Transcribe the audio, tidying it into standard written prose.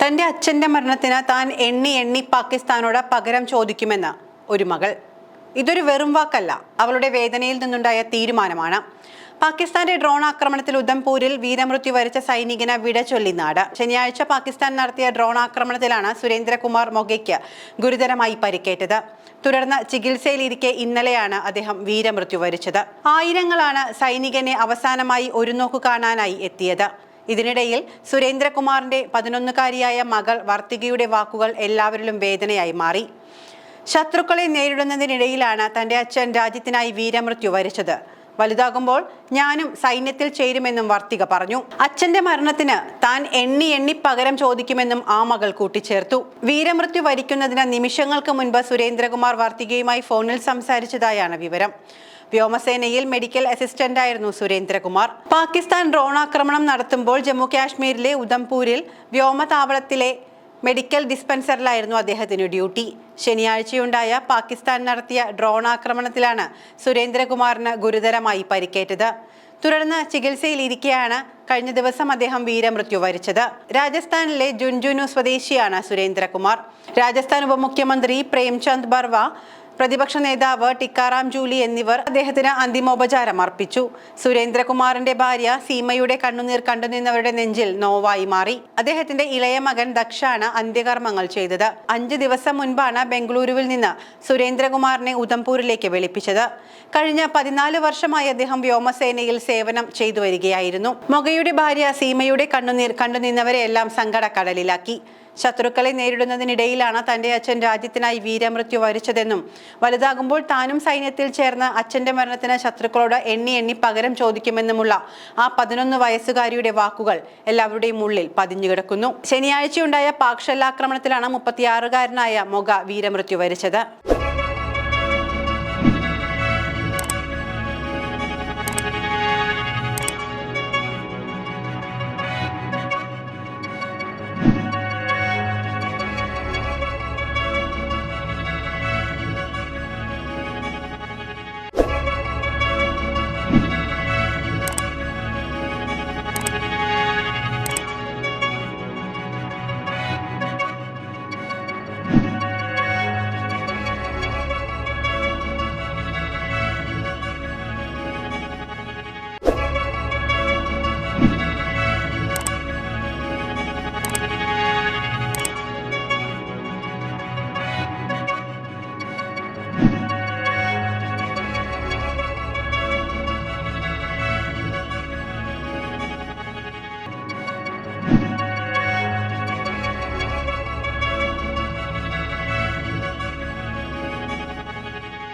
തന്റെ അച്ഛന്റെ മരണത്തിന് താൻ എണ്ണി പാകിസ്ഥാനോട് പകരം ചോദിക്കുമെന്ന് ഒരു മകൾ. ഇതൊരു വെറും വാക്കല്ല, അവളുടെ വേദനയിൽ നിന്നുണ്ടായ തീരുമാനമാണ്. പാകിസ്ഥാന്റെ ഡ്രോൺ ആക്രമണത്തിൽ ഉധംപൂരിൽ വീരമൃത്യു വരിച്ച സൈനികന് വിട ചൊല്ലി നാട്. ശനിയാഴ്ച പാകിസ്ഥാൻ നടത്തിയ ഡ്രോൺ ആക്രമണത്തിലാണ് സുരേന്ദ്രകുമാർ മൊഗയ്ക്ക് ഗുരുതരമായി പരിക്കേറ്റത്. തുടർന്ന് ചികിത്സയിലിരിക്കെ ഇന്നലെയാണ് അദ്ദേഹം വീരമൃത്യു വരിച്ചത്. ആയിരങ്ങളാണ് സൈനികനെ അവസാനമായി ഒരു നോക്കു കാണാനായി എത്തിയത്. ഇതിനിടയിൽ സുരേന്ദ്രകുമാറിന്റെ 11-കാരിയായ മകൾ വർത്തികയുടെ വാക്കുകൾ എല്ലാവരിലും വേദനയായി മാറി. ശത്രുക്കളെ നേരിടുന്നതിനിടയിലാണ് തന്റെ അച്ഛൻ രാജ്യത്തിനായി വീരമൃത്യു വരിച്ചത്. വലുതാകുമ്പോൾ ഞാനും സൈന്യത്തിൽ ചേരുമെന്നും വർത്തിക പറഞ്ഞു. അച്ഛന്റെ മരണത്തിന് താൻ എണ്ണി പകരം ചോദിക്കുമെന്നും ആ മകൾ കൂട്ടിച്ചേർത്തു. വീരമൃത്യു വരിക്കുന്നതിന് നിമിഷങ്ങൾക്ക് മുൻപ് സുരേന്ദ്രകുമാർ വർത്തികയുമായി ഫോണിൽ സംസാരിച്ചതായാണ് വിവരം. വ്യോമസേനയിൽ മെഡിക്കൽ അസിസ്റ്റന്റായിരുന്നു സുരേന്ദ്രകുമാർ. പാകിസ്ഥാൻ ഡ്രോൺ ആക്രമണം നടത്തുമ്പോൾ ജമ്മു കാശ്മീരിലെ ഉധംപൂരിൽ വ്യോമതാവളത്തിലെ മെഡിക്കൽ ഡിസ്പെൻസറിലായിരുന്നു അദ്ദേഹത്തിന് ഡ്യൂട്ടി. ശനിയാഴ്ചയുണ്ടായ പാകിസ്ഥാൻ നടത്തിയ ഡ്രോൺ ആക്രമണത്തിലാണ് സുരേന്ദ്രകുമാറിന് ഗുരുതരമായി പരിക്കേറ്റത്. തുടർന്ന് ചികിത്സയിലിരിക്കെയാണ് കഴിഞ്ഞ ദിവസം അദ്ദേഹം വീരമൃത്യു വരിച്ചത്. രാജസ്ഥാനിലെ ജുൻജുനു സ്വദേശിയാണ് സുരേന്ദ്രകുമാർ. രാജസ്ഥാൻ ഉപമുഖ്യമന്ത്രി പ്രേംചന്ദ് ബർവ, പ്രതിപക്ഷ നേതാവ് ടിക്കാറാം ജൂലി എന്നിവർ അദ്ദേഹത്തിന് അന്തിമോപചാരം അർപ്പിച്ചു. സുരേന്ദ്രകുമാറിന്റെ ഭാര്യ സീമയുടെ കണ്ണുനീർ കണ്ടുനിന്നവരുടെ നെഞ്ചിൽ നോവായി മാറി. അദ്ദേഹത്തിന്റെ ഇളയ മകൻ ദക്ഷാണ് അന്ത്യകർമ്മങ്ങൾ ചെയ്തത്. 5 ദിവസം മുൻപാണ് ബംഗളൂരുവിൽ നിന്ന് സുരേന്ദ്രകുമാറിനെ ഉധംപൂരിലേക്ക് വിളിപ്പിച്ചത്. കഴിഞ്ഞ 14 വർഷമായി അദ്ദേഹം വ്യോമസേനയിൽ സേവനം ചെയ്തു വരികയായിരുന്നു. മൊഗയുടെ ഭാര്യ സീമയുടെ കണ്ണുനീർ കണ്ടുനിന്നവരെയെല്ലാം സങ്കടക്കടലിലാക്കി. ശത്രുക്കളെ നേരിടുന്നതിനിടയിലാണ് തന്റെ അച്ഛൻ രാജ്യത്തിനായി വീരമൃത്യു വരിച്ചതെന്നും വലുതാകുമ്പോൾ താനും സൈന്യത്തിൽ ചേർന്ന് അച്ഛന്റെ മരണത്തിന് ശത്രുക്കളോട് എണ്ണി പകരം ചോദിക്കുമെന്നുമുള്ള ആ 11 വയസ്സുകാരിയുടെ വാക്കുകൾ എല്ലാവരുടെയും ഉള്ളിൽ പതിഞ്ഞുകിടക്കുന്നു. ശനിയാഴ്ചയുണ്ടായ പാക് ഷെല്ലാക്രമണത്തിലാണ് 36-കാരനായ മൊഗ വീരമൃത്യു വരിച്ചത്.